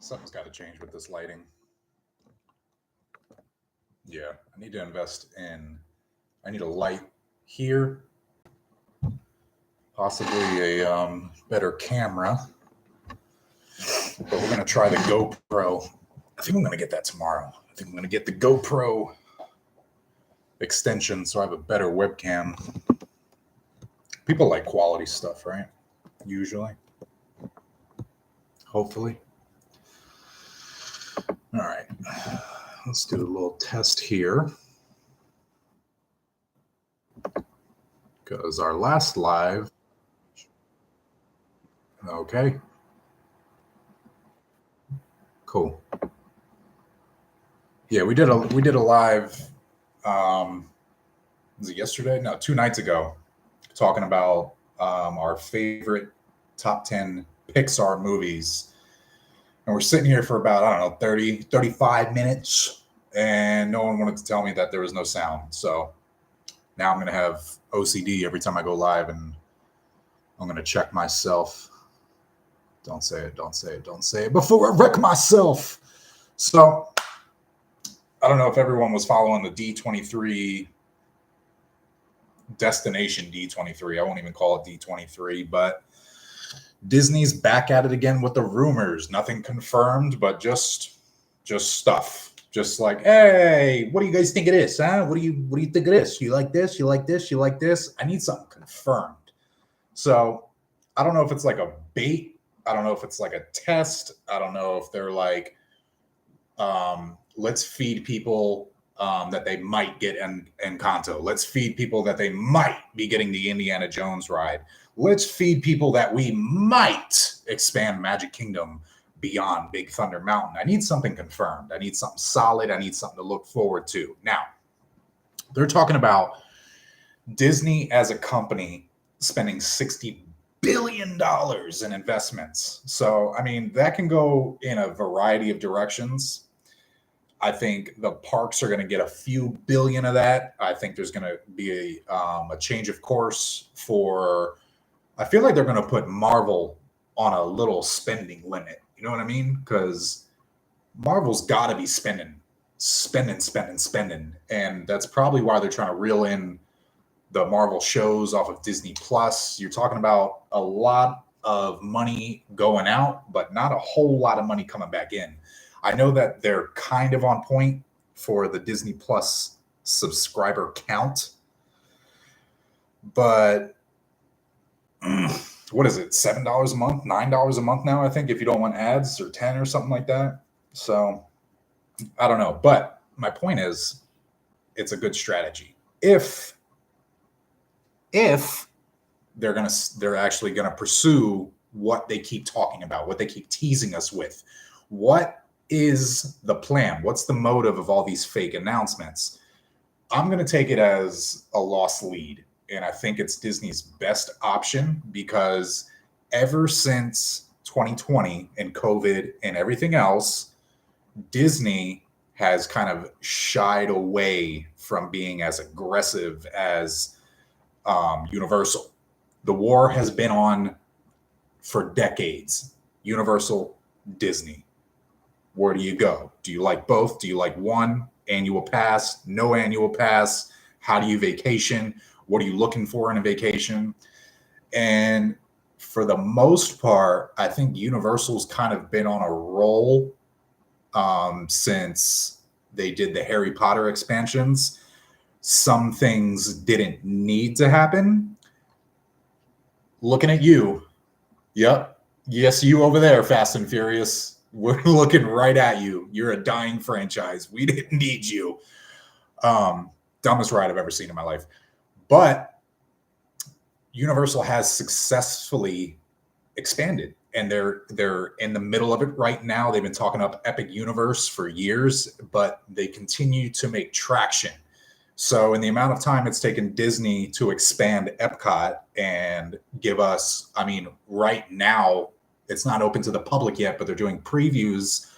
Something's got to change with this lighting. Yeah, I need to invest in. I need a light here, possibly a better camera. But we're gonna try the GoPro. I think I'm gonna get that tomorrow. I think I'm gonna get the GoPro extension so I have a better webcam. People like quality stuff, right? Usually. Hopefully. All right. Let's do a little test here. Because our last live. Okay. Cool. Yeah, we did a live. Was it yesterday? No, 2 nights ago, talking about our favorite top 10 Pixar movies. And we're sitting here for about, I don't know, 30, 35 minutes. And no one wanted to tell me that there was no sound. So now I'm going to have OCD every time I go live. And I'm going to check myself. Don't say it, don't say it, don't say it before I wreck myself. So I don't know if everyone was following the D23 Destination D23. I won't even call it D23, but Disney's back at it again with the rumors. Nothing confirmed, but just stuff. Just like, hey, what do you guys think of this? Huh? What do you think of this? You like this? You like this? You like this? I need something confirmed. So I don't know if it's like a bait. I don't know if it's like a test. I don't know if they're like, let's feed people that they might get Encanto. Let's feed people that they might be getting the Indiana Jones ride. Let's feed people that we might expand Magic Kingdom beyond Big Thunder Mountain. I need something confirmed. I need something solid. I need something to look forward to. Now, they're talking about Disney as a company spending $60 billion in investments. So, I mean, that can go in a variety of directions. I think the parks are going to get a few billion of that. I think there's going to be a change of course for, I feel like they're going to put Marvel on a little spending limit. You know what I mean? Because Marvel's got to be spending. And that's probably why they're trying to reel in the Marvel shows off of Disney Plus. You're talking about a lot of money going out, but not a whole lot of money coming back in. I know that they're kind of on point for the Disney Plus subscriber count, but what is it? $7 a month, $9 a month now, I think, if you don't want ads, or 10 or something like that. So I don't know. But my point is, it's a good strategy. If they're actually gonna pursue what they keep talking about, what they keep teasing us with. What is the plan? What's the motive of all these fake announcements? I'm gonna take it as a lost lead. And I think it's Disney's best option, because ever since 2020 and COVID and everything else, Disney has kind of shied away from being as aggressive as Universal. The war has been on for decades. Universal, Disney. Where do you go? Do you like both? Do you like one? Annual pass? No annual pass? How do you vacation? What are you looking for in a vacation? And for the most part, I think Universal's kind of been on a roll since they did the Harry Potter expansions. Some things didn't need to happen. Looking at you. Yep. Yes, you over there, Fast and Furious. We're looking right at you. You're a dying franchise. We didn't need you. Dumbest ride I've ever seen in my life. But Universal has successfully expanded, and they're in the middle of it right now. They've been talking up Epic Universe for years, but they continue to make traction. So in the amount of time it's taken Disney to expand Epcot and give us, I mean, right now, it's not open to the public yet, but they're doing previews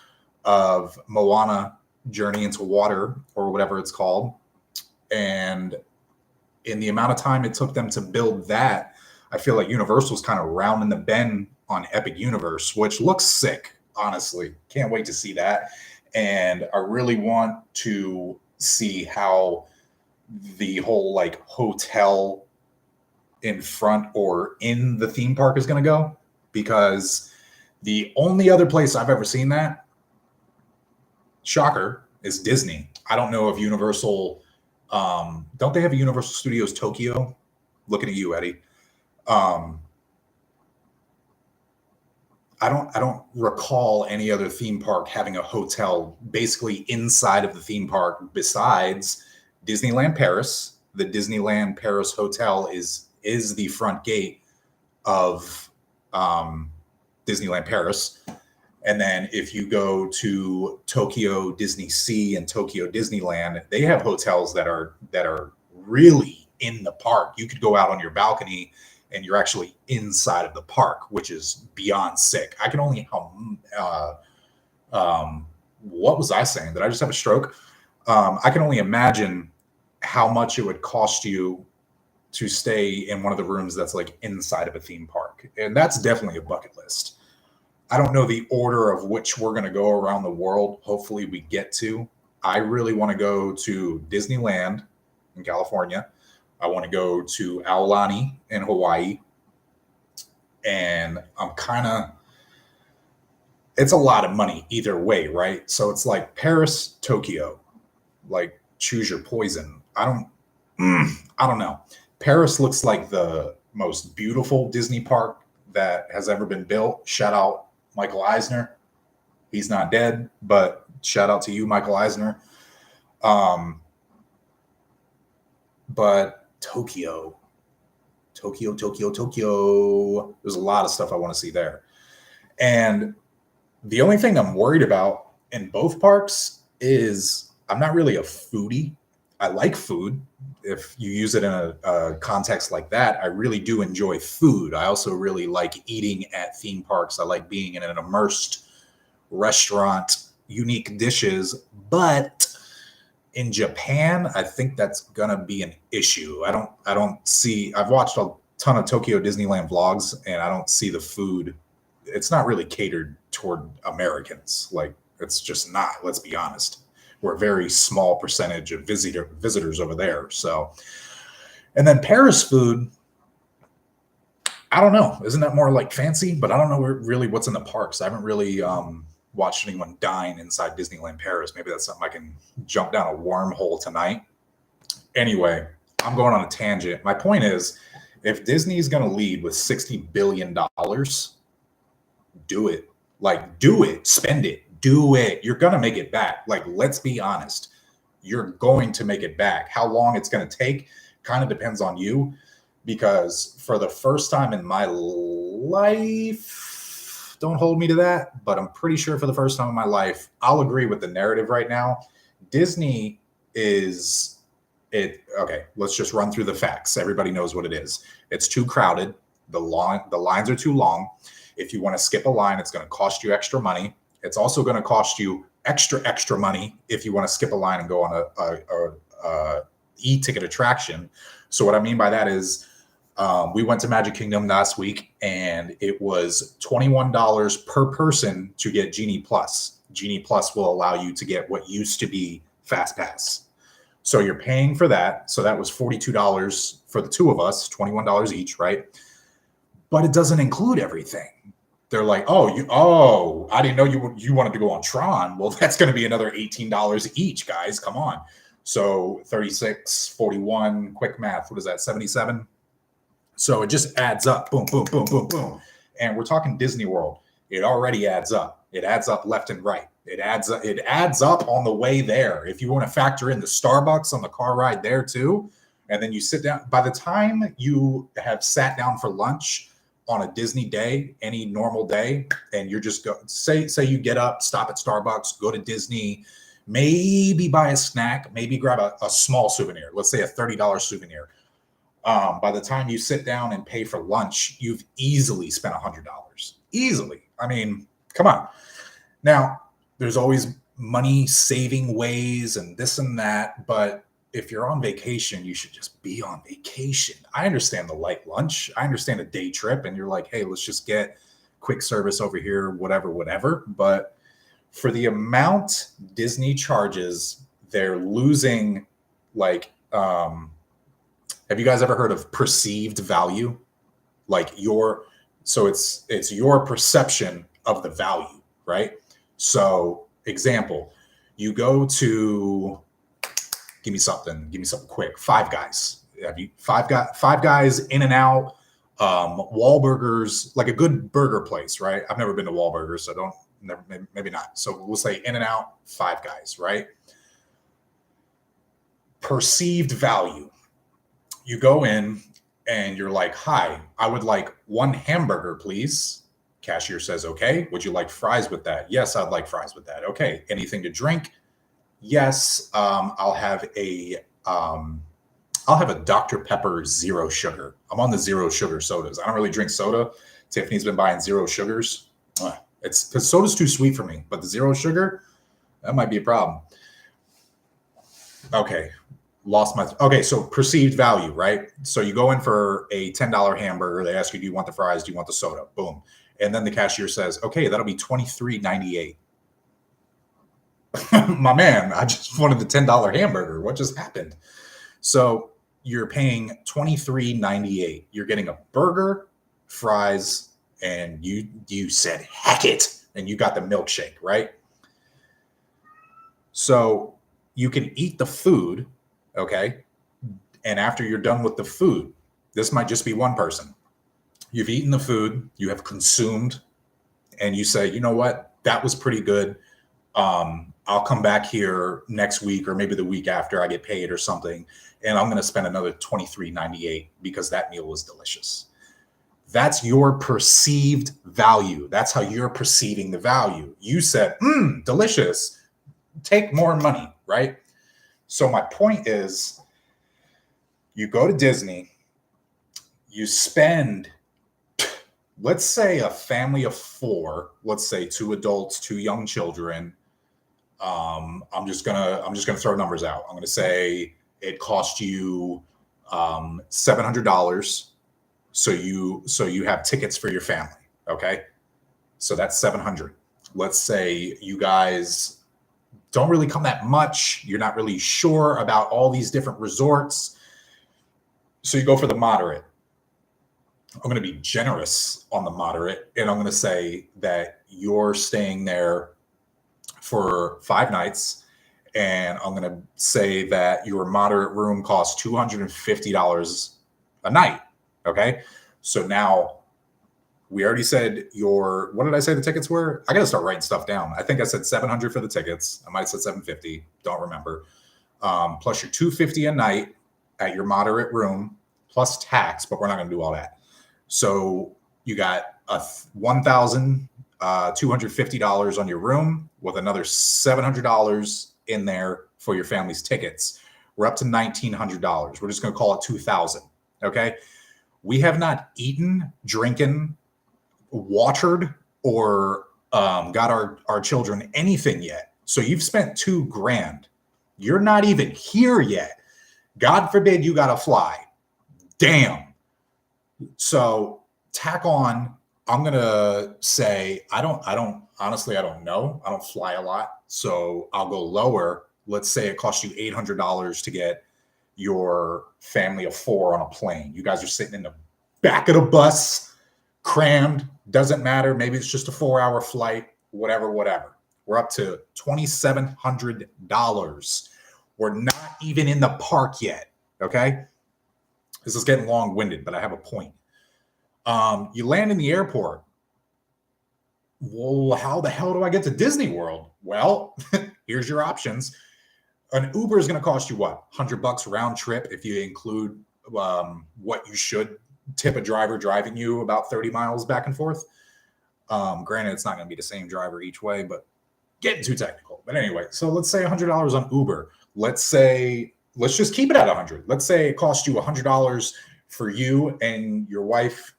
of Moana Journey into Water, or whatever it's called. And in the amount of time it took them to build that, I feel like Universal's kind of rounding the bend on Epic Universe, which looks sick. honestly. Can't wait to see that. And I really want to see how the whole like hotel in front or in the theme park is going to go, because the only other place I've ever seen that, shocker, is Disney. I don't know if Universal, don't they have a Universal Studios Tokyo? Looking at you, Eddie. I don't recall any other theme park having a hotel basically inside of the theme park besides Disneyland Paris. The Disneyland Paris Hotel is the front gate of Disneyland Paris. And then if you go to Tokyo Disney Sea and Tokyo Disneyland, they have hotels that are really in the park. You could go out on your balcony and you're actually inside of the park, which is beyond sick. I can only what was I saying? Did I just have a stroke? I can only imagine how much it would cost you to stay in one of the rooms that's like inside of a theme park. And that's definitely a bucket list. I don't know the order of which we're going to go around the world. Hopefully we get to. I really want to go to Disneyland in California. I want to go to Aulani in Hawaii. And it's a lot of money either way, right? So it's like Paris, Tokyo, like choose your poison. I don't know. Paris looks like the most beautiful Disney park that has ever been built. Shout out Michael Eisner. He's not dead, but shout out to you, Michael Eisner. But Tokyo. There's a lot of stuff I want to see there. And the only thing I'm worried about in both parks is I'm not really a foodie. I like food. If you use it in a context like that, I really do enjoy food. I also really like eating at theme parks. I like being in an immersed restaurant, unique dishes. But in Japan, I think that's gonna be an issue. I've watched a ton of Tokyo Disneyland vlogs and I don't see the food. It's not really catered toward Americans. Like, it's just not, let's be honest. We're a very small percentage of visitors over there. So, and then Paris food, I don't know. Isn't that more like fancy? But I don't know really what's in the parks. I haven't really watched anyone dine inside Disneyland Paris. Maybe that's something I can jump down a wormhole tonight. Anyway, I'm going on a tangent. My point is, if Disney's going to lead with $60 billion, do it. Like, do it. Spend it. Do it. You're going to make it back. Like, let's be honest. You're going to make it back. How long it's going to take kind of depends on you, because for the first time in my life, don't hold me to that, but I'm pretty sure for the first time in my life, I'll agree with the narrative right now. Disney is it. Okay, let's just run through the facts. Everybody knows what it is. It's too crowded. The lines are too long. If you want to skip a line, it's going to cost you extra money. It's also going to cost you extra money if you want to skip a line and go on a e-ticket attraction. So what I mean by that is we went to Magic Kingdom last week and it was $21 per person to get Genie Plus. Genie Plus will allow you to get what used to be Fast Pass. So you're paying for that. So that was $42 for the two of us, $21 each, right? But it doesn't include everything. They're like, I didn't know you wanted to go on Tron. Well, that's going to be another $18 each, guys. Come on. So 36, 41, quick math. What is that? 77. So it just adds up. Boom, boom, boom, boom, boom. And we're talking Disney World. It already adds up. It adds up left and right. It adds up on the way there. If you want to factor in the Starbucks on the car ride there too, and then you sit down, by the time you have sat down for lunch on a Disney day, any normal day, and you're just say you get up, stop at Starbucks, go to Disney, maybe buy a snack, maybe grab a small souvenir, let's say a $30 souvenir. By the time you sit down and pay for lunch, you've easily spent $100. Easily. I mean, come on. Now, there's always money saving ways and this and that, but if you're on vacation, you should just be on vacation. I understand the light lunch. I understand a day trip, and you're like, hey, let's just get quick service over here, whatever. But for the amount Disney charges, they're losing like, have you guys ever heard of perceived value? Like it's your perception of the value, right? So example, you go to, give me something quick. Five Guys. Have you Five Guys, In-N-Out, Wahlburgers, like a good burger place, right? I've never been to Wahlburgers, so maybe not. So we'll say In-N-Out, Five Guys, right? Perceived value. You go in and you're like, hi, I would like one hamburger, please. Cashier says, okay. Would you like fries with that? Yes, I'd like fries with that. Okay. Anything to drink? Yes. I'll have a Dr. Pepper zero sugar. I'm on the zero sugar sodas. I don't really drink soda. Tiffany's been buying zero sugars. It's because soda's too sweet for me, but the zero sugar, that might be a problem. Okay. Okay, so perceived value, right? So you go in for a $10 hamburger. They ask you, do you want the fries? Do you want the soda? Boom. And then the cashier says, okay, that'll be $23.98. My man, I just wanted the $10 hamburger. What just happened? So you're paying $23.98. You're getting a burger, fries, and you said, heck it. And you got the milkshake, right? So you can eat the food. Okay. And after you're done with the food, this might just be one person. You've eaten the food, you have consumed, and you say, you know what? That was pretty good. I'll come back here next week or maybe the week after I get paid or something. And I'm going to spend another $23.98 because that meal was delicious. That's your perceived value. That's how you're perceiving the value. You said, delicious. Take more money, right? So my point is, you go to Disney, you spend, let's say a family of 4, let's say 2 adults, 2 young children. I'm just gonna throw numbers out. I'm gonna say it cost you $700. So you have tickets for your family. Okay. So that's $700. Let's say you guys don't really come that much. You're not really sure about all these different resorts. So you go for the moderate. I'm going to be generous on the moderate. And I'm going to say that you're staying there for 5 nights. And I'm going to say that your moderate room costs $250 a night. Okay. So now we already said what did I say the tickets were? I got to start writing stuff down. I think I said $700 for the tickets. I might have said $750. Don't remember. Plus your $250 a night at your moderate room, plus tax, but we're not going to do all that. So you got $1,250 on your room with another $700 in there for your family's tickets. We're up to $1,900. We're just going to call it $2,000. Okay. We have not eaten, drinking, watered, or got our children anything yet. So you've spent $2,000. You're not even here yet. God forbid you got to fly. Damn. So tack on. I'm going to say, honestly, I don't know. I don't fly a lot. So I'll go lower. Let's say it costs you $800 to get your family of 4 on a plane. You guys are sitting in the back of the bus, crammed, doesn't matter. Maybe it's just a 4-hour flight, whatever. We're up to $2,700. We're not even in the park yet. Okay. This is getting long-winded, but I have a point. You land in the airport. Well, how the hell do I get to Disney World? Well, here's your options. An Uber is going to cost you what? $100 round trip if you include what you should tip a driver driving you about 30 miles back and forth. Granted, it's not going to be the same driver each way, but getting too technical. But anyway, so let's say $100 on Uber. Let's just keep it at 100. Let's say it costs you $100 for you and your wife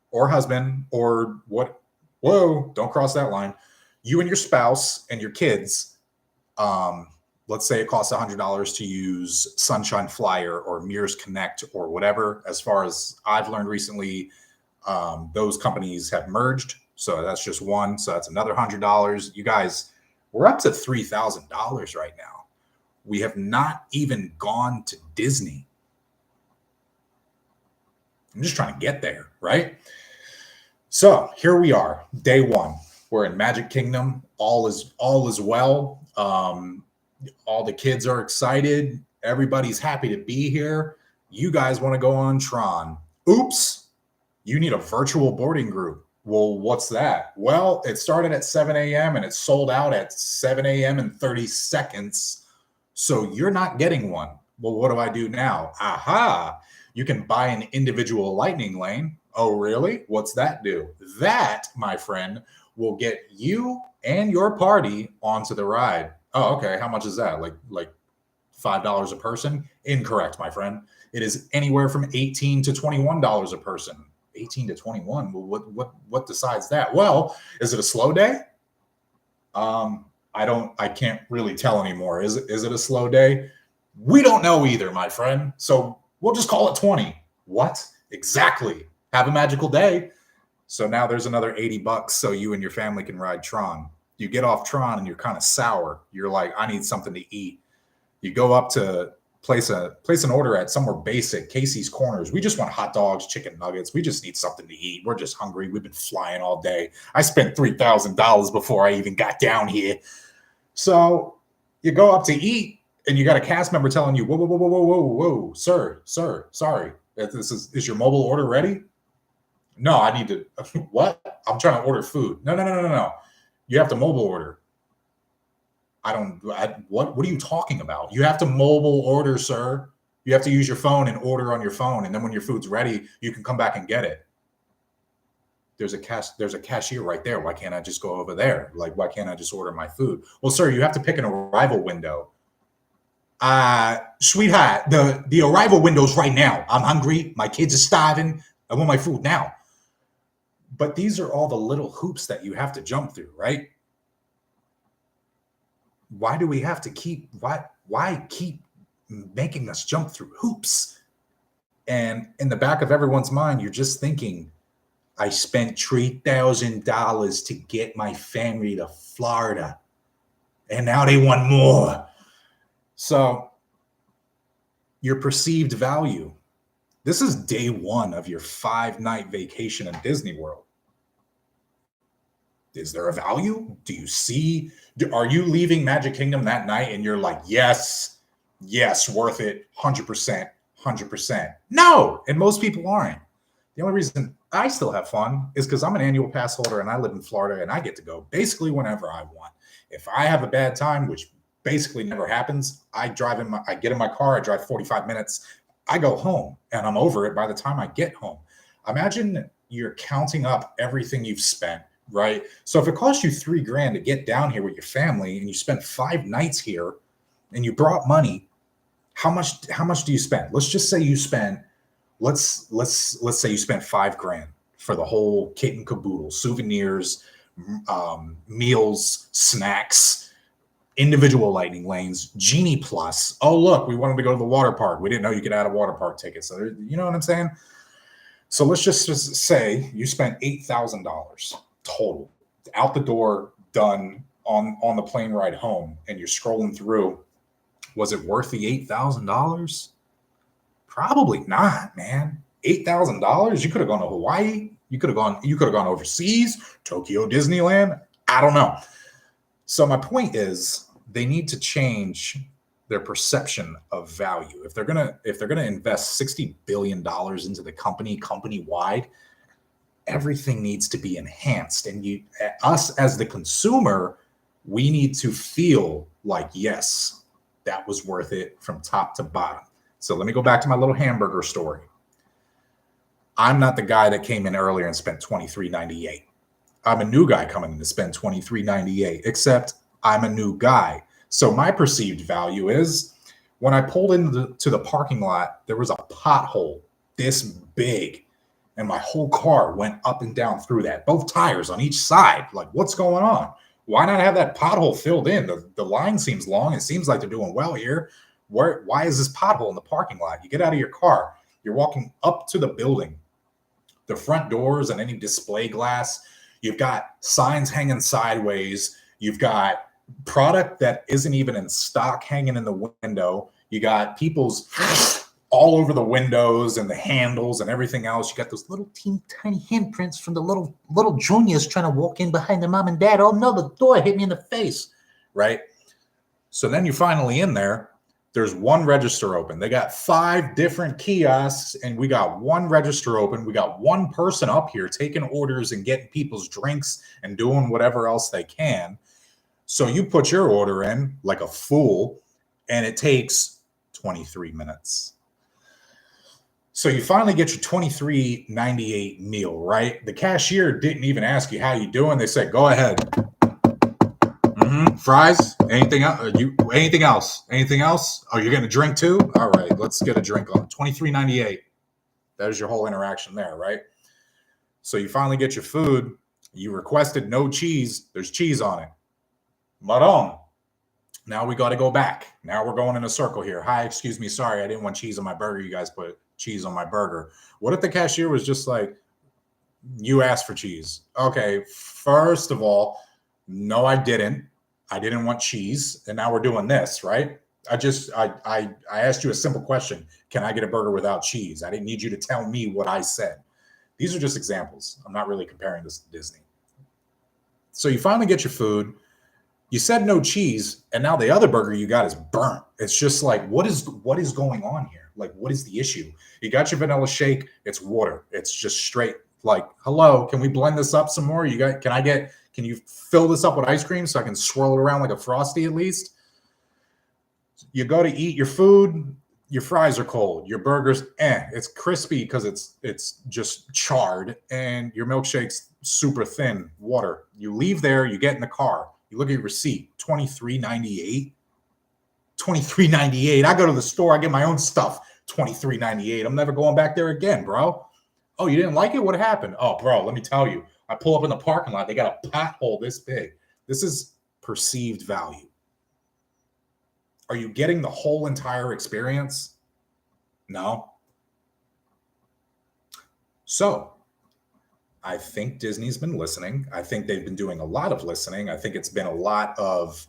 or husband or what? Whoa, don't cross that line. You and your spouse and your kids. Let's say it costs $100 to use Sunshine Flyer or Mears Connect or whatever. As far as I've learned recently, those companies have merged. So that's just one. So that's another $100. You guys, we're up to $3,000 right now. We have not even gone to Disney. I'm just trying to get there, right? So here we are, day one. We're in Magic Kingdom. All is well. All the kids are excited. Everybody's happy to be here. You guys want to go on Tron. Oops, you need a virtual boarding group. Well, what's that? Well, it started at 7 a.m. and it sold out at 7 a.m. and 30 seconds. So you're not getting one. Well, what do I do now? Aha, you can buy an individual lightning lane. Oh, really? What's that do? That, my friend, will get you and your party onto the ride. Oh, okay. How much is that? Like $5 a person? Incorrect, my friend. It is anywhere from $18 to $21 a person. 18 to 21. Well, what decides that? Well, is it a slow day? I can't really tell anymore. Is it a slow day? We don't know either, my friend. So we'll just call it 20. What? Exactly. Have a magical day. So now there's another $80 so you and your family can ride Tron. You get off Tron and you're kind of sour. You're like, I need something to eat. You go up to place an order at somewhere basic, Casey's Corners. We just want hot dogs, chicken nuggets. We just need something to eat. We're just hungry. We've been flying all day. I spent $3,000 before I even got down here. So you go up to eat and you got a cast member telling you, whoa, sir, sorry. Is your mobile order ready? No, I need to, what? I'm trying to order food. No. You have to mobile order. What are you talking about? You have to mobile order, sir. You have to use your phone and order on your phone. And then when your food's ready, you can come back and get it. There's a cashier right there. Why can't I just go over there? Like, why can't I just order my food? Well, sir, you have to pick an arrival window. Sweetheart, the arrival window's right now. I'm hungry. My kids are starving. I want my food now. But these are all the little hoops that you have to jump through, right? Why do we have to why keep making us jump through hoops? And in the back of everyone's mind, you're just thinking, I spent $3,000 to get my family to Florida, and now they want more. So your perceived value. This is day one of your 5-night vacation in Disney World. Is there a value? Are you leaving Magic Kingdom that night and you're like, yes, worth it, 100%. No, and most people aren't. The only reason I still have fun is because I'm an annual pass holder and I live in Florida and I get to go basically whenever I want. If I have a bad time, which basically never happens, I get in my car, I drive 45 minutes, I go home and I'm over it by the time I get home. Imagine you're counting up everything you've spent, right? So if it costs you $3,000 to get down here with your family and you spent 5 nights here and you brought money, how much do you spend? Let's just say you spent, let's say you spent $5,000 for the whole kit and caboodle, souvenirs, meals, snacks, individual lightning lanes, Genie Plus. Oh, look, we wanted to go to the water park. We didn't know you could add a water park ticket. So you know what I'm saying? So let's just say you spent $8,000 total out the door, done on the plane ride home, and you're scrolling through. Was it worth the $8,000? Probably not, man. $8,000? You could have gone to Hawaii. You could have gone overseas, Tokyo Disneyland. I don't know. So my point is, they need to change their perception of value. If they're gonna invest $60 billion into the company-wide, everything needs to be enhanced. And us as the consumer, we need to feel like, yes, that was worth it from top to bottom. So let me go back to my little hamburger story. I'm not the guy that came in earlier and spent $23.98. I'm a new guy coming in to spend $23.98, except I'm a new guy. So my perceived value is when I pulled into the parking lot, there was a pothole this big, and my whole car went up and down through that, both tires on each side. Like, what's going on? Why not have that pothole filled in? The line seems long. It seems like they're doing well here. Why is this pothole in the parking lot? You get out of your car. You're walking up to the building. The front doors and any display glass, You've got signs hanging sideways. You've got product that isn't even in stock hanging in the window. You got people's all over the windows and the handles and everything else. You got those little teeny tiny handprints from the little juniors trying to walk in behind their mom and dad. Oh no, the door hit me in the face, right? So then you're finally in there. There's one register open. They got 5 different kiosks, and we got one register open. We got one person up here taking orders and getting people's drinks and doing whatever else they can. So you put your order in like a fool, and it takes 23 minutes. So you finally get your $23.98 meal, right? The cashier didn't even ask you how you doing. They said, go ahead. Fries? Anything else? Anything else? Anything else? Oh, you're getting a drink too? All right, let's get a drink on. $23.98. That is your whole interaction there, right? So you finally get your food. You requested no cheese. There's cheese on it. Maron. Now we got to go back. Now we're going in a circle here. Hi, excuse me. Sorry, I didn't want cheese on my burger. You guys put cheese on my burger. What if the cashier was just like, you asked for cheese? Okay, first of all, no, I didn't. I didn't want cheese, and now we're doing this, right? I asked you a simple question. Can I get a burger without cheese? I didn't need you to tell me what I said. These are just examples. I'm not really comparing this to Disney. So you finally get your food. You said no cheese, and now the other burger you got is burnt. It's just like, what is going on here? Like, what is the issue? You got your vanilla shake. It's water. It's just straight. Like, hello, can we blend this up some more? Can you fill this up with ice cream so I can swirl it around like a Frosty at least? You go to eat your food, your fries are cold, your burger's it's crispy because it's just charred, and your milkshake's super thin water. You leave there, you get in the car, you look at your receipt, $23.98. $23.98. I go to the store, I get my own stuff, $23.98. I'm never going back there again, bro. Oh, you didn't like it? What happened? Oh, bro, let me tell you. I pull up in the parking lot. They got a pothole this big. This is perceived value. Are you getting the whole entire experience? No. So I think Disney's been listening. I think they've been doing a lot of listening. I think it's been a lot of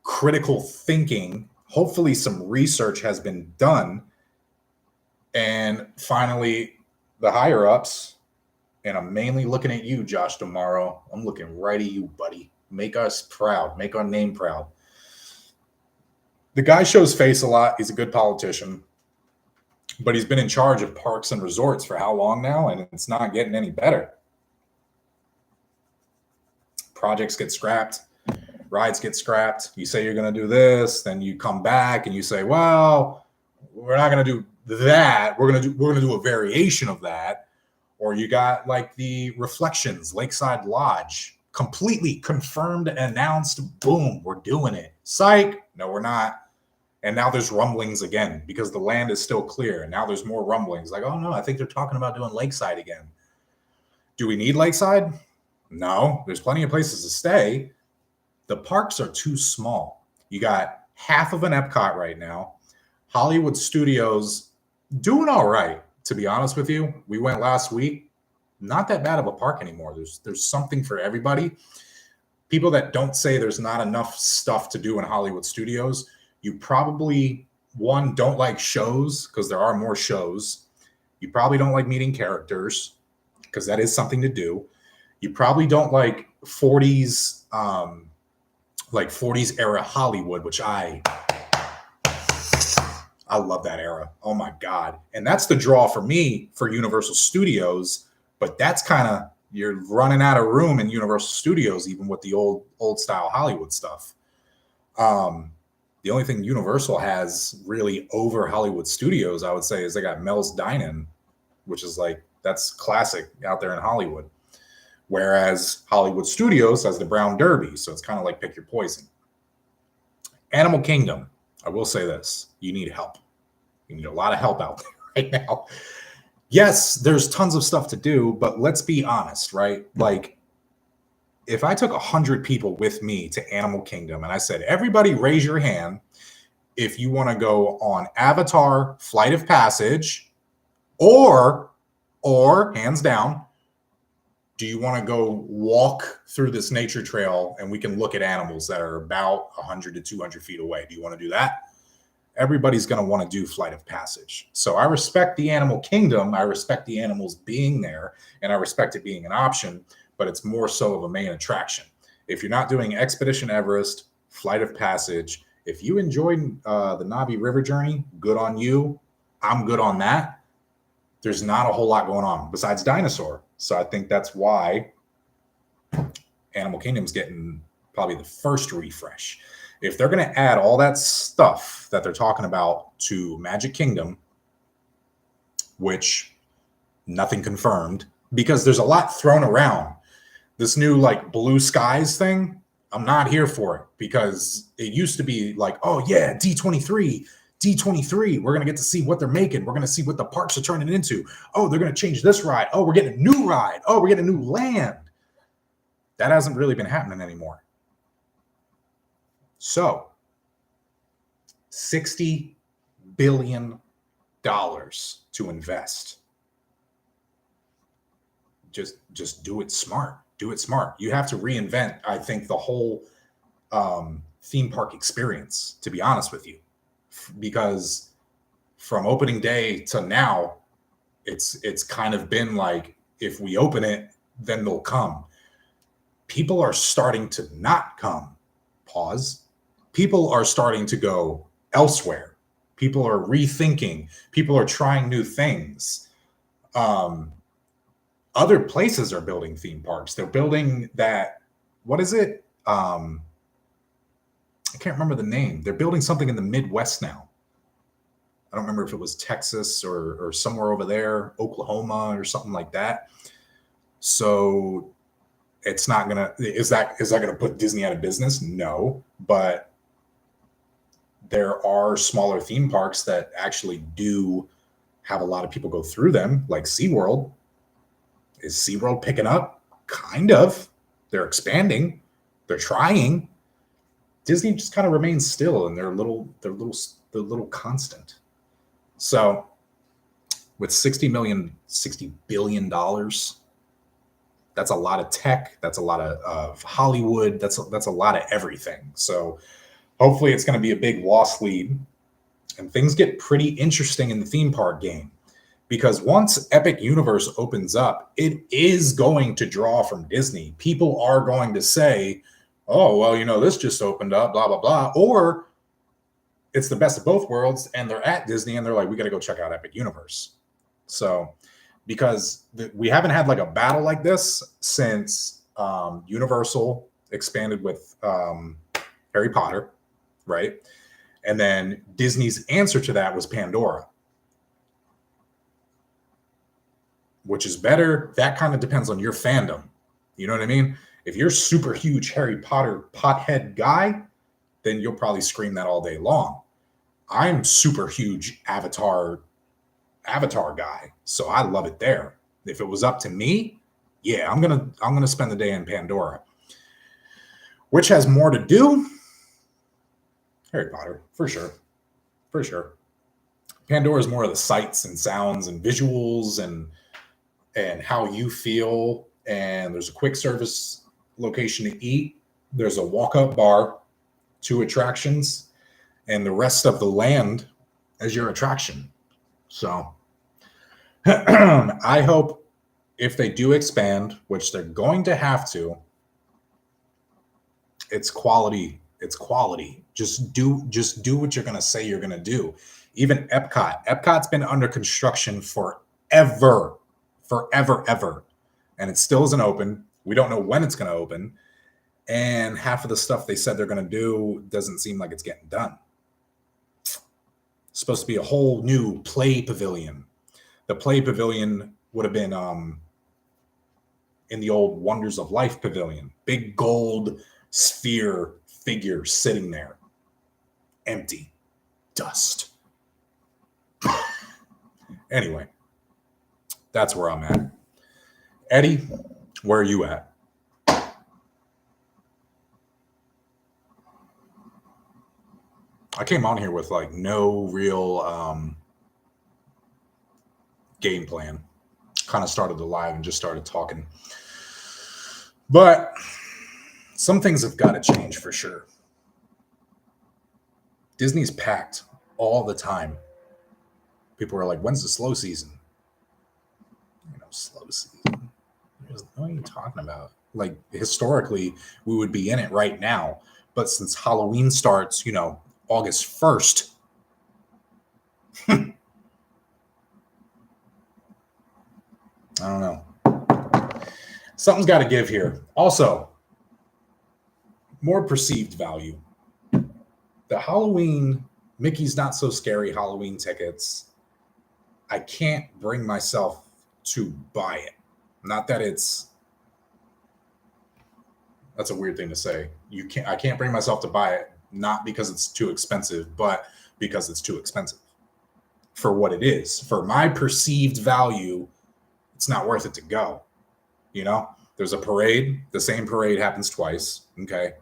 critical thinking. Hopefully some research has been done. And finally, the higher-ups, and I'm mainly looking at you, Josh Tomorrow. I'm looking right at you, buddy. Make us proud. Make our name proud. The guy shows face a lot. He's a good politician. But he's been in charge of parks and resorts for how long now? And it's not getting any better. Projects get scrapped. Rides get scrapped. You say you're going to do this. Then you come back and you say, well, we're not going to do that. We're going to do a variation of that. Or you got like the Reflections, Lakeside Lodge, completely confirmed, announced, boom, we're doing it. Psych, no, we're not. And now there's rumblings again because the land is still clear. And now there's more rumblings like, oh no, I think they're talking about doing Lakeside again. Do we need Lakeside? No, there's plenty of places to stay. The parks are too small. You got half of an Epcot right now. Hollywood Studios doing all right. To be honest with you, we went last week. Not that bad of a park anymore. There's something for everybody. People that don't say there's not enough stuff to do in Hollywood Studios, you probably, one, don't like shows because there are more shows. You probably don't like meeting characters because that is something to do. You probably don't like 40s era Hollywood, which I love that era. Oh my God. And that's the draw for me for Universal Studios. But that's kind of, you're running out of room in Universal Studios, even with the old style Hollywood stuff. The only thing Universal has really over Hollywood Studios, I would say, is they got Mel's Dine-In, which is like, that's classic out there in Hollywood. Whereas Hollywood Studios has the Brown Derby. So it's kind of like pick your poison. Animal Kingdom. I will say this, you need help. You need a lot of help out there right now. Yes, there's tons of stuff to do, but let's be honest, right? Like, if I took 100 people with me to Animal Kingdom and I said, everybody raise your hand if you want to go on Avatar, Flight of Passage, or hands down, do you want to go walk through this nature trail and we can look at animals that are about 100 to 200 feet away? Do you want to do that? Everybody's going to want to do flight of passage. So I respect the animal kingdom. I respect the animals being there, and I respect it being an option, but it's more so of a main attraction. If you're not doing Expedition Everest, flight of passage, if you enjoyed the Navi River journey, good on you. I'm good on that. There's not a whole lot going on besides dinosaur. So I think that's why Animal Kingdom's getting probably the first refresh. If they're going to add all that stuff that they're talking about to Magic Kingdom, which nothing confirmed, because there's a lot thrown around. This new like blue skies thing, I'm not here for it, because it used to be like, oh yeah, D23, we're going to get to see what they're making. We're going to see what the parks are turning into. Oh, they're going to change this ride. Oh, we're getting a new ride. Oh, we're getting a new land. That hasn't really been happening anymore. So, $60 billion to invest. Just do it smart. Do it smart. You have to reinvent, I think, the whole theme park experience, to be honest with you. Because from opening day to now, it's kind of been like, if we open it, then they'll come. People are starting to not come. Pause. People are starting to go elsewhere. People are rethinking. People are trying new things. Other places are building theme parks. They're building that, what is it? I can't remember the name. They're building something in the Midwest now. I don't remember if it was Texas or somewhere over there, Oklahoma or something like that. So it's not gonna, is that gonna put Disney out of business? No, but there are smaller theme parks that actually do have a lot of people go through them, like SeaWorld. Is SeaWorld picking up? Kind of. They're expanding. They're trying. Disney just kind of remains still, and they're little constant. So with $60 billion, that's a lot of tech. That's a lot of Hollywood. That's a lot of everything. So hopefully it's going to be a big loss lead, and things get pretty interesting in the theme park game. Because once Epic Universe opens up, it is going to draw from Disney. People are going to say, oh, well, this just opened up, blah, blah, blah. Or it's the best of both worlds, and they're at Disney, and they're like, we got to go check out Epic Universe. So, because we haven't had like a battle like this since Universal expanded with Harry Potter, right? And then Disney's answer to that was Pandora. Which is better. That kind of depends on your fandom. You know what I mean? If you're super huge Harry Potter pothead guy, then you'll probably scream that all day long. I'm super huge Avatar guy, so I love it there. If it was up to me, yeah, I'm gonna spend the day in Pandora. Which has more to do? Harry Potter, for sure. For sure. Pandora is more of the sights and sounds and visuals and how you feel. And there's a quick service location to eat. There's a walk-up bar, 2 attractions, and the rest of the land as your attraction. So I hope if they do expand, which they're going to have to, it's quality. It's quality. Just do what you're going to say you're going to do. Even Epcot's been under construction forever. And it still isn't open. We don't know when it's going to open. And half of the stuff they said they're going to do doesn't seem like it's getting done. It's supposed to be a whole new play pavilion. The play pavilion would have been in the old Wonders of Life pavilion. Big gold sphere figure sitting there. Empty. Dust. Anyway. That's where I'm at. Eddie, where are you at? I came on here with like no real game plan. Kind of started the live and just started talking. But some things have got to change for sure. Disney's packed all the time. People are like, when's the slow season? Slow season. What are you talking about? Like, historically, we would be in it right now. But since Halloween starts, August 1st, I don't know. Something's got to give here. Also, more perceived value. The Halloween, Mickey's Not So Scary Halloween tickets, I can't bring myself to buy it. Not that that's a weird thing to say. I can't bring myself to buy it, not because it's too expensive, but because it's too expensive for what it is. For my perceived value, it's not worth it to go. There's a parade. The same parade happens twice. Okay.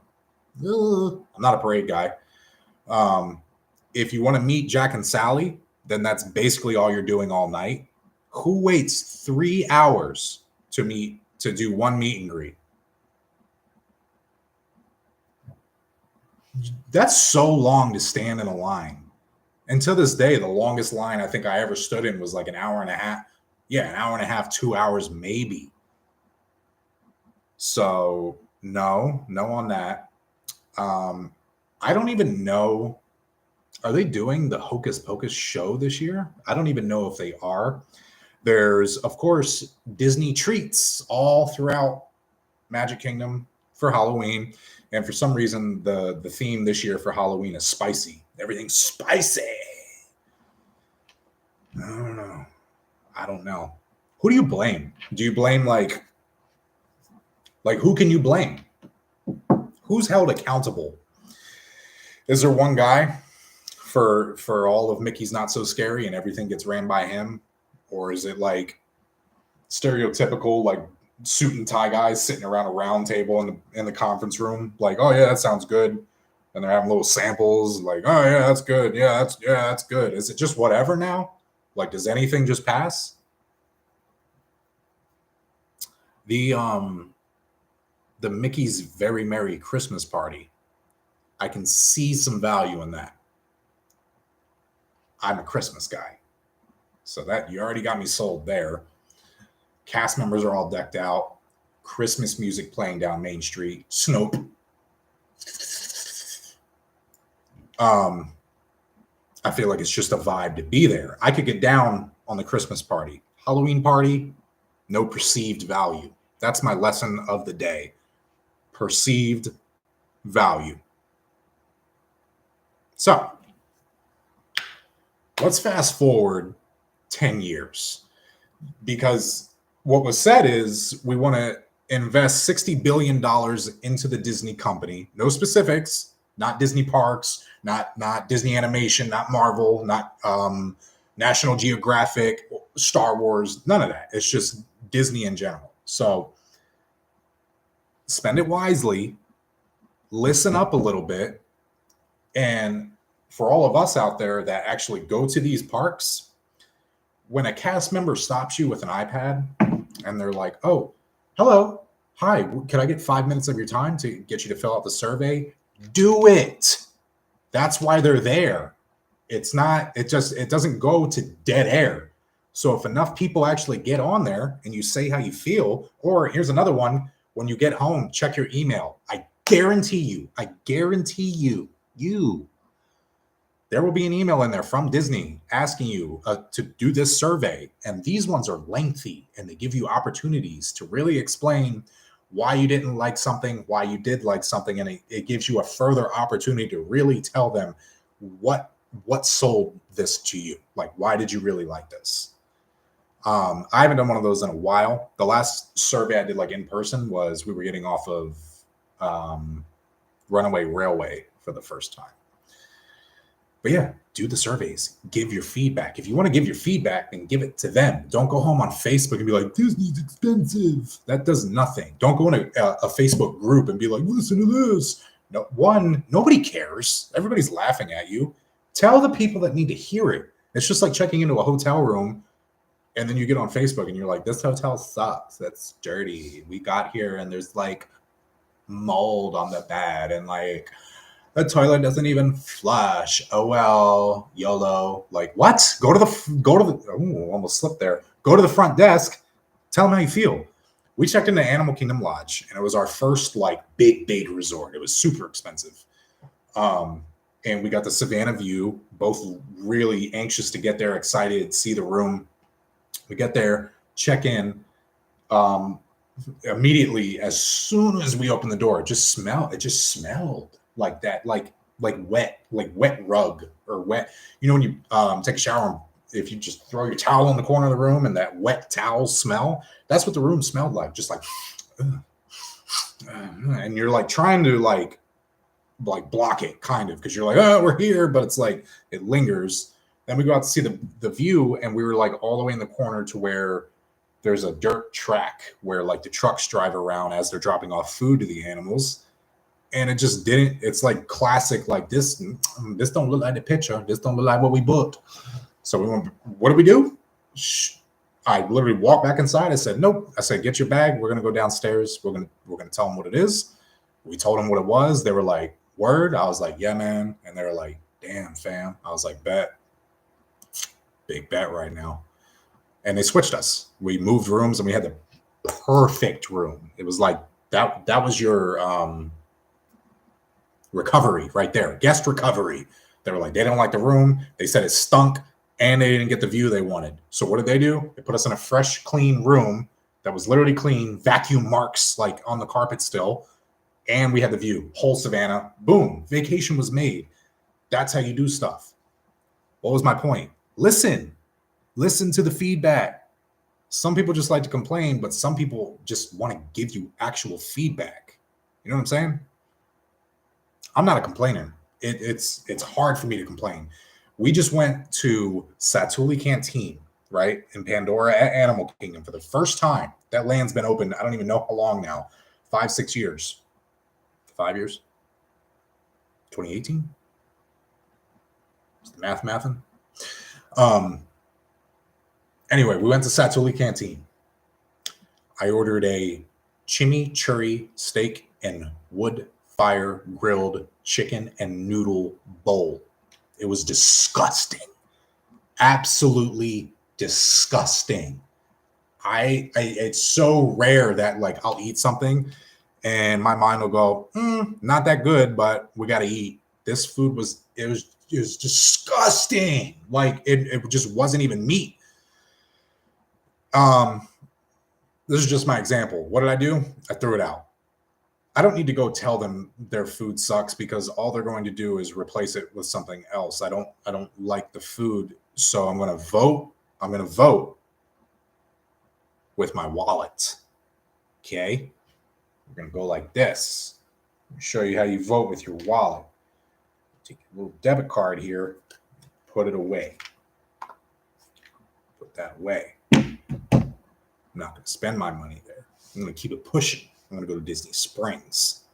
I'm not a parade guy. If you want to meet Jack and Sally, then that's basically all you're doing all night. Who waits 3 hours to do one meet and greet? That's so long to stand in a line. And to this day, the longest line I think I ever stood in was like an hour and a half. Yeah, an hour and a half, 2 hours maybe. So no on that. I don't even know. Are they doing the Hocus Pocus show this year? I don't even know if they are. There's, of course, Disney treats all throughout Magic Kingdom for Halloween. And for some reason, the theme this year for Halloween is spicy. Everything's spicy. I don't know. Who do you blame? Do you blame like who can you blame? Who's held accountable? Is there one guy for all of Mickey's Not So Scary and everything gets ran by him? Or is it like stereotypical, like suit and tie guys sitting around a round table in the conference room, like, oh yeah, that sounds good, and they're having little samples, like, oh yeah, that's good, that's good. Is it just whatever now? Like, does anything just pass? The Mickey's Very Merry Christmas Party, I can see some value in that. I'm a Christmas guy, so that you already got me sold there. Cast members are all decked out. Christmas music playing down Main Street. Snoop. I feel like it's just a vibe to be there. I could get down on the Christmas party. Halloween party, no perceived value. That's my lesson of the day. Perceived value. So, let's fast forward 10 years. Because what was said is we want to invest $60 billion into the Disney company. No specifics, not Disney parks, not Disney animation, not Marvel, not National Geographic, Star Wars, none of that. It's just Disney in general. So spend it wisely, listen up a little bit, and for all of us out there that actually go to these parks, when a cast member stops you with an iPad and they're like, oh, hello, hi, can I get 5 minutes of your time to get you to fill out the survey? Do it. That's why they're there. It doesn't go to dead air. So if enough people actually get on there and you say how you feel, or here's another one, when you get home, check your email. I guarantee you, there will be an email in there from Disney asking you to do this survey. And these ones are lengthy and they give you opportunities to really explain why you didn't like something, why you did like something. And it gives you a further opportunity to really tell them what sold this to you. Like, why did you really like this? I haven't done one of those in a while. The last survey I did like in person was we were getting off of Runaway Railway for the first time. But yeah, do the surveys. Give your feedback. If you want to give your feedback, then give it to them. Don't go home on Facebook and be like, Disney's expensive. That does nothing. Don't go in a Facebook group and be like, listen to this. No, nobody cares. Everybody's laughing at you. Tell the people that need to hear it. It's just like checking into a hotel room And then you get on Facebook and you're like, this hotel sucks. That's dirty. We got here and there's like mold on the bed and like the toilet doesn't even flush. Oh well, YOLO. Like what? Go to the almost slipped there. Go to the front desk. Tell them how you feel. We checked into Animal Kingdom Lodge and it was our first like big resort. It was super expensive. And we got the Savannah view, both really anxious to get there, excited, see the room. We get there, check in. Immediately, as soon as we opened the door, it just smelled like that, like wet rug or wet. You know, when you take a shower, if you just throw your towel in the corner of the room and that wet towel smell, that's what the room smelled like. Just like, and you're like trying to like block it kind of because you're like, oh, we're here, but it's like it lingers. Then we go out to see the view, and we were like all the way in the corner to where there's a dirt track where like the trucks drive around as they're dropping off food to the animals. And it just didn't. It's like classic, like this don't look like the picture. This don't look like what we booked. So we went, what do we do? I literally walked back inside. I said, nope. I said, get your bag. We're gonna go downstairs. We're gonna tell them what it is. We told them what it was. They were like, word. I was like, yeah, man. And they were like, damn, fam. I was like, bet. Big bet right now. And they switched us. We moved rooms and we had the perfect room. It was like that was your recovery right there. Guest recovery. They were like, they don't like the room. They said it stunk and they didn't get the view they wanted. So what did they do? They put us in a fresh, clean room that was literally clean, vacuum marks like on the carpet still. And we had the view, whole Savannah. Boom, vacation was made. That's how you do stuff. What was my point? Listen to the feedback. Some people just like to complain, but some people just want to give you actual feedback. You know what I'm saying? I'm not a complainer. It's hard for me to complain. We just went to Satuli Canteen, right, in Pandora at Animal Kingdom for the first time. That land's been open, I don't even know how long now, 5-6 years. 5 years? 2018? Is the mathing? Anyway, we went to Satuli Canteen. I ordered a chimichurri steak and wood fire grilled chicken and noodle bowl. It was disgusting. Absolutely disgusting. It's so rare that like I'll eat something and my mind will go, not that good, but we got to eat. This food was disgusting. Like it just wasn't even meat. This is just my example. What did I do? I threw it out. I don't need to go tell them their food sucks because all they're going to do is replace it with something else. I don't like the food, so I'm going to vote. I'm going to vote with my wallet. Okay? We're going to go like this. Let me show you how you vote with your wallet. Take your little debit card here, put it away. Put that away. I'm not going to spend my money there. I'm going to keep it pushing. I'm going to go to Disney Springs.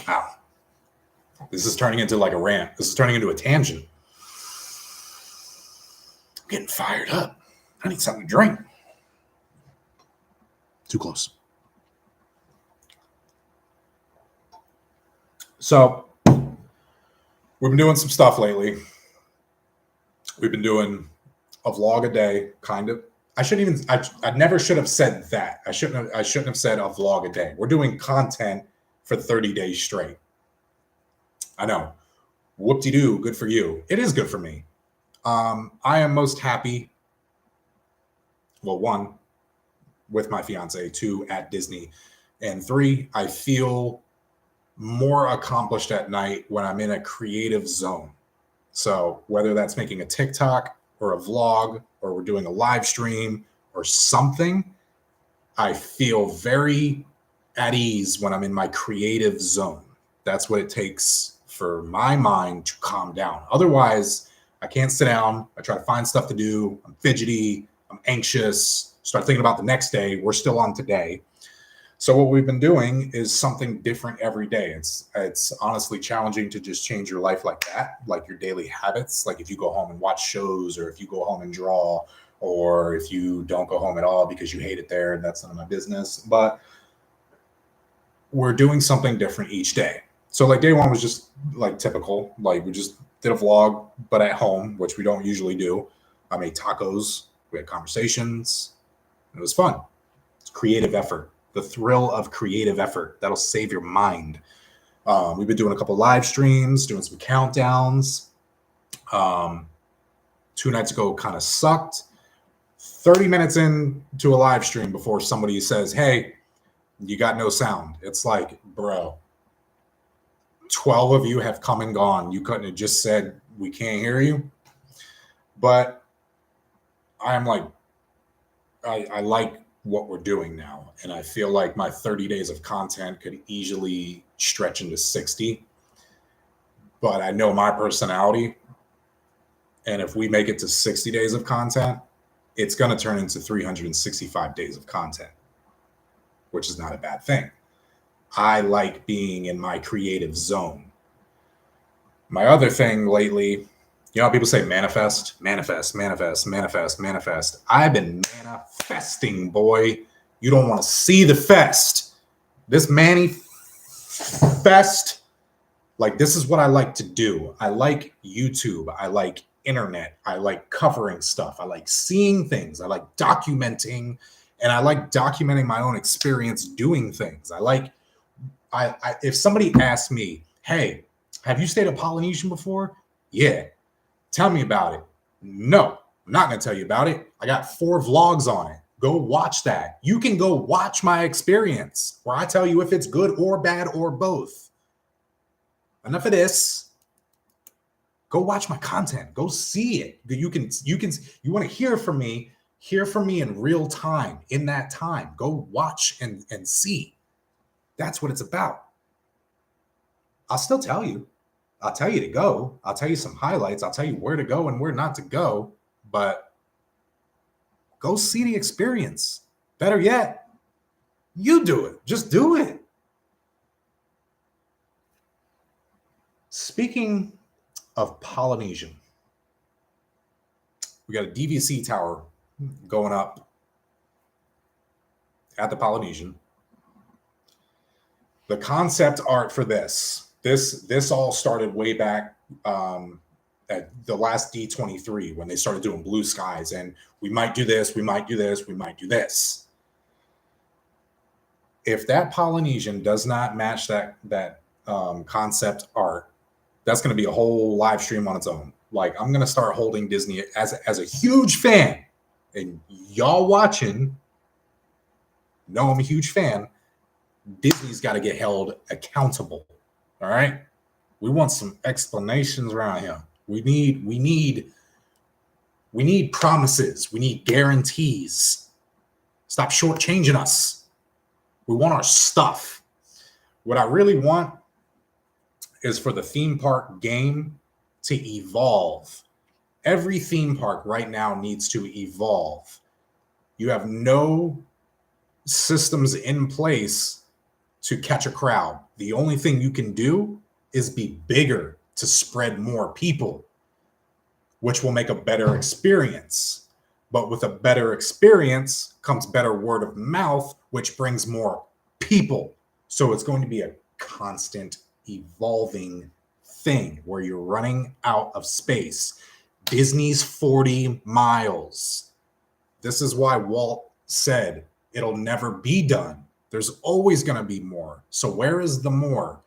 Ow. This is turning into like a rant. This is turning into a tangent. I'm getting fired up. I need something to drink. Too close. So, we've been doing some stuff lately. We've been doing a vlog a day, kind of. I never should have said that. I shouldn't have said a vlog a day. We're doing content for 30 days straight. I know. Whoop-de-doo, good for you. It is good for me. I am most happy. Well, 1, with my fiance, 2, at Disney, and 3, I feel more accomplished at night when I'm in a creative zone. So whether that's making a TikTok or a vlog, or we're doing a live stream or something, I feel very at ease when I'm in my creative zone. That's what it takes for my mind to calm down. Otherwise, I can't sit down. I try to find stuff to do. I'm fidgety. I'm anxious. Start thinking about the next day. We're still on today. So what we've been doing is something different every day. It's honestly challenging to just change your life like that, like your daily habits. Like if you go home and watch shows, or if you go home and draw, or if you don't go home at all because you hate it there, and that's none of my business. But we're doing something different each day. So like day one was just like typical. Like we just did a vlog, but at home, which we don't usually do. I made tacos. We had conversations. It was fun. It's creative effort. The thrill of creative effort. That'll save your mind. We've been doing a couple live streams, doing some countdowns. 2 nights ago kind of sucked. 30 minutes into a live stream before somebody says, hey, you got no sound. It's like, bro, 12 of you have come and gone. You couldn't have just said, we can't hear you. But I'm like, I like what we're doing now. And I feel like my 30 days of content could easily stretch into 60. But I know my personality. And if we make it to 60 days of content, it's going to turn into 365 days of content, which is not a bad thing. I like being in my creative zone. My other thing lately, you know how people say manifest, manifest, manifest, manifest, manifest. I've been manifesting, boy. You don't want to see the fest. This manifest, like this is what I like to do. I like YouTube. I like internet. I like covering stuff. I like seeing things. I like documenting, and I like documenting my own experience doing things. If somebody asked me, hey, have you stayed at Polynesian before? Yeah. Tell me about it. No, I'm not going to tell you about it. I got 4 vlogs on it. Go watch that. You can go watch my experience where I tell you if it's good or bad or both. Enough of this. Go watch my content. Go see it. You want to hear from me in real time, in that time. Go watch and see. That's what it's about. I'll still tell you. I'll tell you to go. I'll tell you some highlights. I'll tell you where to go and where not to go. But go see the experience. Better yet, you do it. Just do it. Speaking of Polynesian, we got a DVC tower going up at the Polynesian. The concept art for this all started way back at the last D23 when they started doing blue skies, and we might do this, we might do this, we might do this. If that Polynesian does not match that concept art, that's going to be a whole live stream on its own. Like I'm going to start holding Disney as a huge fan, and y'all watching know I'm a huge fan. Disney's got to get held accountable. All right. We want some explanations around here. We need promises. We need guarantees. Stop shortchanging us. We want our stuff. What I really want is for the theme park game to evolve. Every theme park right now needs to evolve. You have no systems in place to catch a crowd. The only thing you can do is be bigger to spread more people, which will make a better experience. But with a better experience comes better word of mouth, which brings more people. So it's going to be a constant evolving thing where you're running out of space. Disney's 40 miles. This is why Walt said it'll never be done. There's always going to be more. So where is the more?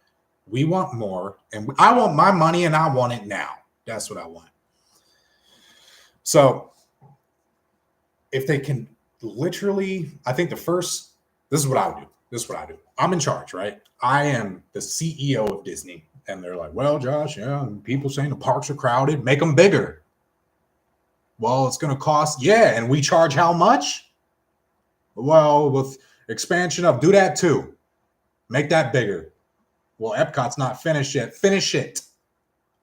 We want more, and I want my money, and I want it now. That's what I want. So if they can literally, I think this is what I would do. This is what I do. I'm in charge, right? I am the CEO of Disney. And they're like, well, Josh, yeah, people saying the parks are crowded. Make them bigger. Well, it's going to cost. Yeah. And we charge how much? Well, with expansion of, do that too. Make that bigger. Well, Epcot's not finished yet. Finish it.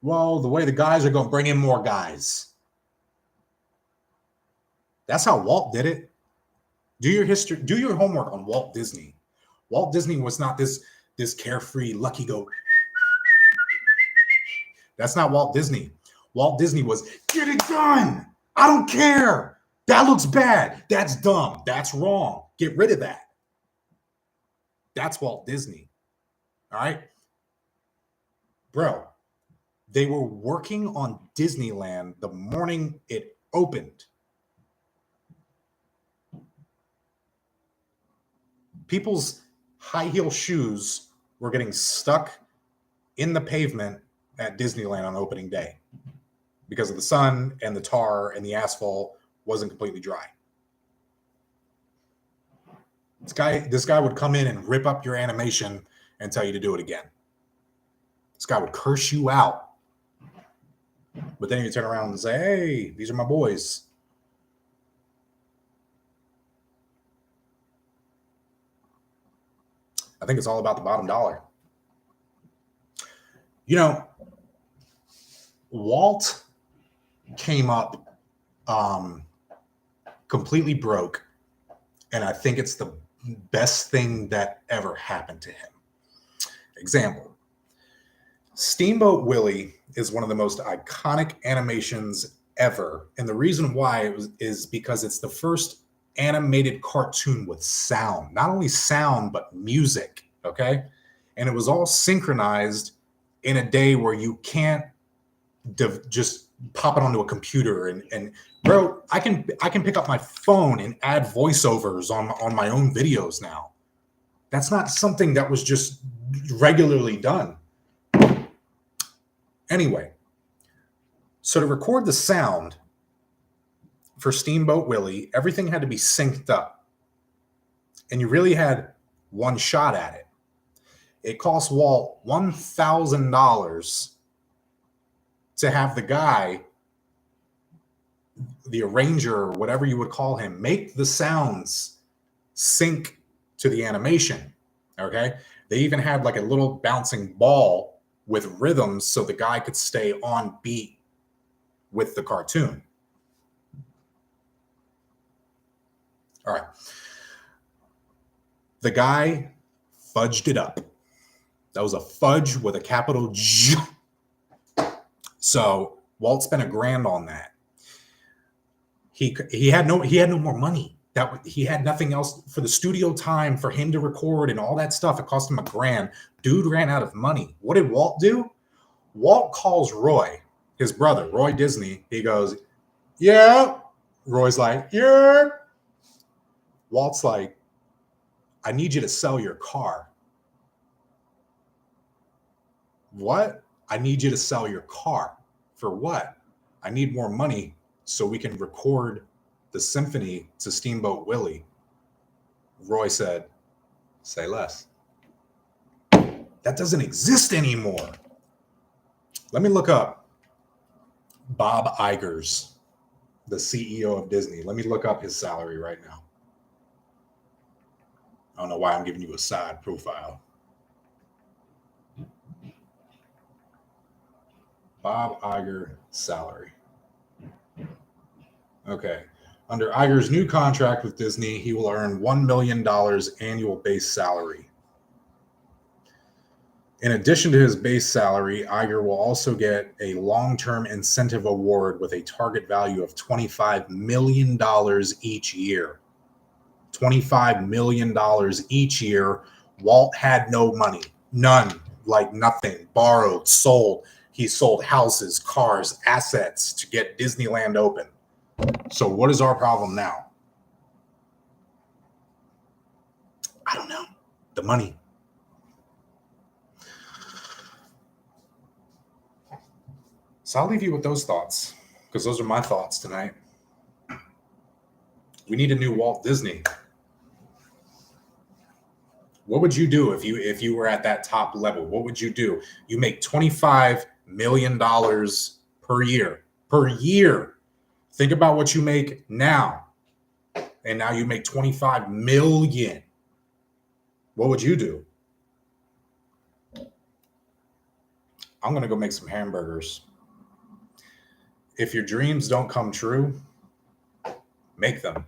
Well, the way the guys are going to bring in more guys. That's how Walt did it. Do your homework on Walt Disney. Walt Disney was not this carefree, lucky go. That's not Walt Disney. Walt Disney was, get it done. I don't care. That looks bad. That's dumb. That's wrong. Get rid of that. That's Walt Disney. All right? Bro, they were working on Disneyland the morning it opened. People's high heel shoes were getting stuck in the pavement at Disneyland on opening day because of the sun and the tar and the asphalt wasn't completely dry. This guy would come in and rip up your animation and tell you to do it again. This guy would curse you out. But then you turn around and say, hey, these are my boys. I think it's all about the bottom dollar. You know, Walt came up completely broke, and I think it's the best thing that ever happened to him. Example, Steamboat Willie is one of the most iconic animations ever, and the reason why is because it's the first animated cartoon with sound. Not only sound, but music, okay? And it was all synchronized in a day where you can't just pop it onto a computer and bro, I can pick up my phone and add voiceovers on my own videos now. That's not something that was just regularly done. Anyway, so to record the sound for Steamboat Willie, everything had to be synced up. And you really had one shot at it. It cost Walt $1,000 to have the guy, the arranger, whatever you would call him, make the sounds sync to the animation, okay? They even had like a little bouncing ball with rhythms so the guy could stay on beat with the cartoon. All right. The guy fudged it up. That was a fudge with a capital G. So Walt spent $1,000 on that. He had no more money. He had nothing else for the studio time for him to record and all that stuff. It cost him $1,000. Dude ran out of money. What did Walt do? Walt calls Roy, his brother, Roy Disney. He goes, yeah. Roy's like, yeah. Walt's like, I need you to sell your car. What? I need you to sell your car. For what? I need more money so we can record the symphony to Steamboat Willie. Roy said, say less. That doesn't exist anymore. Let me look up Bob Iger's, the CEO of Disney. Let me look up his salary right now. I don't know why I'm giving you a side profile. Bob Iger salary. Okay. Under Iger's new contract with Disney, he will earn $1 million annual base salary. In addition to his base salary, Iger will also get a long-term incentive award with a target value of $25 million each year. $25 million each year. Walt had no money. None. Like nothing. Borrowed, sold. He sold houses, cars, assets to get Disneyland open. So what is our problem now? I don't know. The money. So I'll leave you with those thoughts, because those are my thoughts tonight. We need a new Walt Disney. What would you do if you were at that top level? What would you do? You make $25 million per year. Per year. Think about what you make now. And now you make $25 million. What would you do? I'm going to go make some hamburgers. If your dreams don't come true, make them.